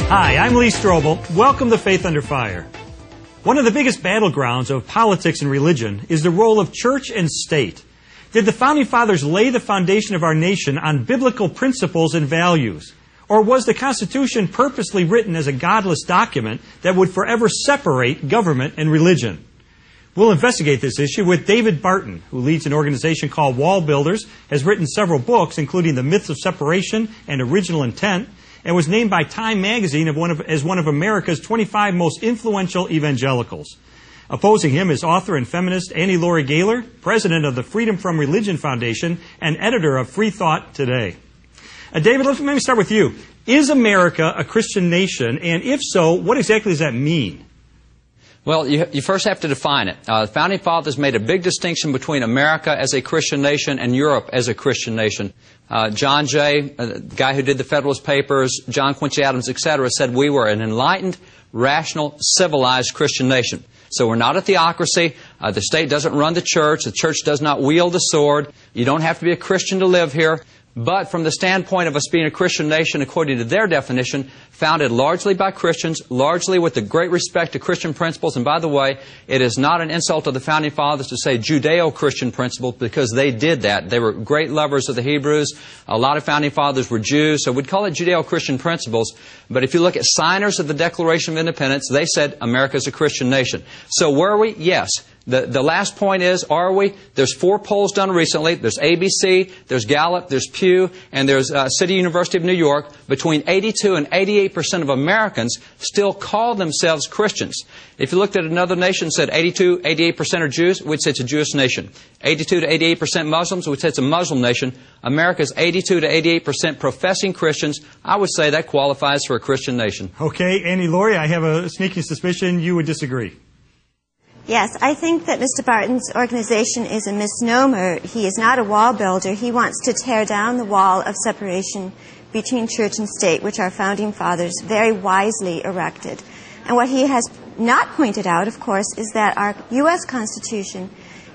Hi, I'm Lee Strobel. Welcome to Faith Under Fire. One of the biggest battlegrounds of politics and religion is the role of church and state. Did the Founding Fathers lay the foundation of our nation on biblical principles and values? Or was the Constitution purposely written as a godless document that would forever separate government and religion? We'll investigate this issue with David Barton, who leads an organization called Wall Builders, has written several books, including The Myths of Separation and Original Intent, and was named by Time magazine as one of America's 25 most influential evangelicals. Opposing him is author and feminist Annie Laurie Gaylor, president of the Freedom from Religion Foundation, and editor of Free Thought Today. David, let me start with you. Is America a Christian nation? And if so, what exactly does that mean? Well, you first have to define it. The Founding Fathers made a big distinction between America as a Christian nation and Europe as a Christian nation. John Jay, the guy who did the Federalist Papers, John Quincy Adams, etc., said we were an enlightened, rational, civilized Christian nation. So we're not a theocracy. The state doesn't run the church. The church does not wield the sword. You don't have to be a Christian to live here. But from the standpoint of us being a Christian nation, according to their definition, founded largely by Christians, largely with the great respect to Christian principles. And by the way, it is not an insult to the Founding Fathers to say Judeo-Christian principles, because they did that. They were great lovers of the Hebrews. A lot of Founding Fathers were Jews, so we'd call it Judeo-Christian principles. But if you look at signers of the Declaration of Independence, they said America is a Christian nation. So were we? Yes. The last point is, are we? There's 4 polls done recently. There's ABC, there's Gallup, there's Pew, and there's City University of New York. Between 82 and 88% of Americans still call themselves Christians. If you looked at another nation and said 82, 88% are Jews, we'd say it's a Jewish nation. 82 to 88% Muslims, we'd say it's a Muslim nation. America's 82 to 88% professing Christians. I would say that qualifies for a Christian nation. Okay, Annie Laurie, I have a sneaking suspicion you would disagree. Yes, I think that Mr. Barton's organization is a misnomer. He is not a wall builder. He wants to tear down the wall of separation between church and state, which our Founding Fathers very wisely erected. And what he has not pointed out, of course, is that our U.S. Constitution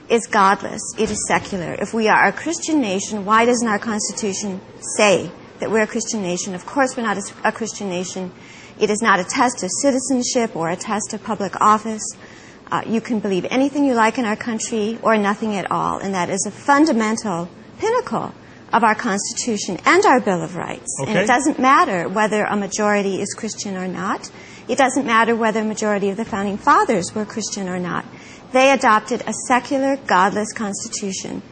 is godless. It is secular. If we are a Christian nation, why doesn't our Constitution say that we're a Christian nation? Of course we're not a Christian nation. It is not a test of citizenship or a test of public office. You can believe anything you like in our country or nothing at all, and that is a fundamental pinnacle of our Constitution and our Bill of Rights. Okay. And it doesn't matter whether a majority is Christian or not. It doesn't matter whether a majority of the Founding Fathers were Christian or not. They adopted a secular, godless Constitution,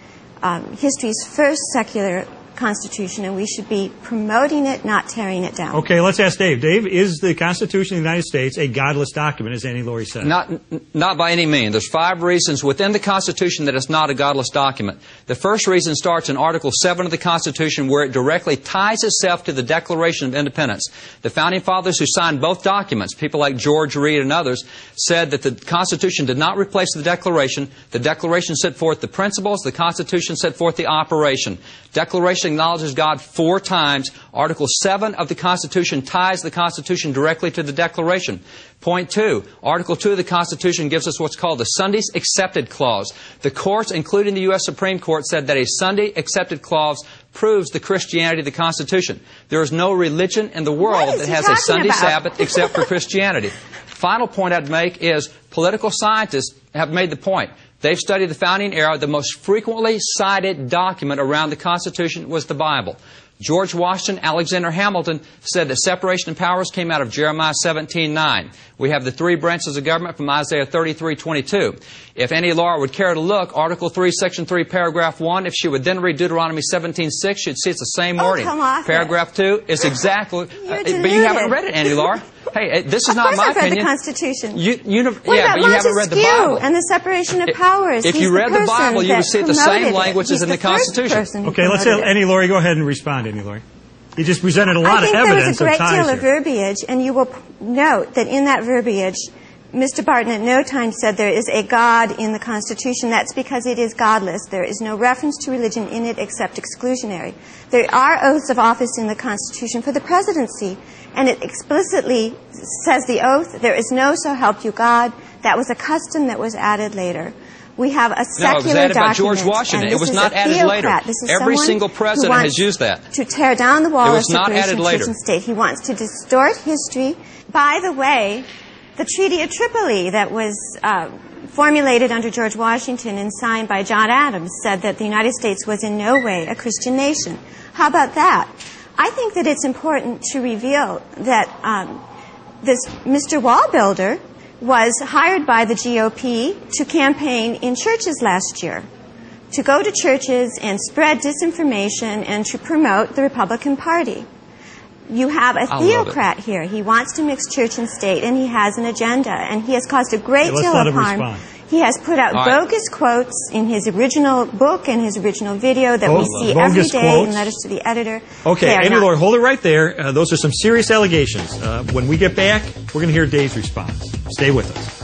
history's first secular Constitution, and we should be promoting it, not tearing it down. Okay, let's ask Dave. Dave, is the Constitution of the United States a godless document, as Annie Laurie said? Not by any means. There's 5 reasons within the Constitution that it's not a godless document. The first reason starts in Article 7 of the Constitution, where it directly ties itself to the Declaration of Independence. The Founding Fathers who signed both documents, people like George Read and others, said that the Constitution did not replace the Declaration. The Declaration set forth the principles. The Constitution set forth the operation. Declaration acknowledges God 4 times. Article 7 of the Constitution ties the Constitution directly to the Declaration. Point 2, Article 2 of the Constitution gives us what's called the Sundays Accepted Clause. The courts, including the U.S. Supreme Court, said that a Sunday Accepted Clause proves the Christianity of the Constitution. There is no religion in the world that has a Sunday Sabbath except for Christianity. Final point I'd make is political scientists have made the point. They've studied the founding era. The most frequently cited document around the Constitution was the Bible. George Washington, Alexander Hamilton said that separation of powers came out of Jeremiah 17:9. We have the 3 branches of government from Isaiah 33:22. If Annie Laurie would care to look, Article 3, Section 3, Paragraph 1, if she would then read Deuteronomy 17:6, she'd see it's the same wording. Paragraph 2 is exactly... but you haven't read it, Annie Laurie. Hey, this is not my opinion. Of course I've read the Constitution. What about you haven't read the Bible. And the separation of powers. If you read the Bible, you would see the same language as in the Constitution. Okay, let's have Annie Laurie go ahead and respond, Annie Laurie. You just presented a lot of evidence of ties here. I think there was a great deal of verbiage, and you will note that in that verbiage, Mr. Barton at no time said there is a God in the Constitution. That's because it is godless. There is no reference to religion in it except exclusionary. There are oaths of office in the Constitution for the presidency, and it explicitly says the oath, there is no so help you God. That was a custom that was added later. We have a secular No, it was added by document, George Washington. and It was this not is a added later. theocrat. This is Every someone single who president wants has used that. to tear down the wall It of was not separation added of later. church and state. He wants to distort history. By the way, the Treaty of Tripoli that was formulated under George Washington and signed by John Adams said that the United States was in no way a Christian nation. How about that? I think that it's important to reveal that this Mr. Wallbuilder was hired by the GOP to campaign in churches last year, to go to churches and spread disinformation and to promote the Republican Party. You have a theocrat here. He wants to mix church and state, and he has an agenda, and he has caused a great deal of harm. He has put out bogus quotes in his original book and his original video that we see every day in letters to the editor. Okay, Amy Lord, hold it right there. Those are some serious allegations. When we get back, we're going to hear Dave's response. Stay with us.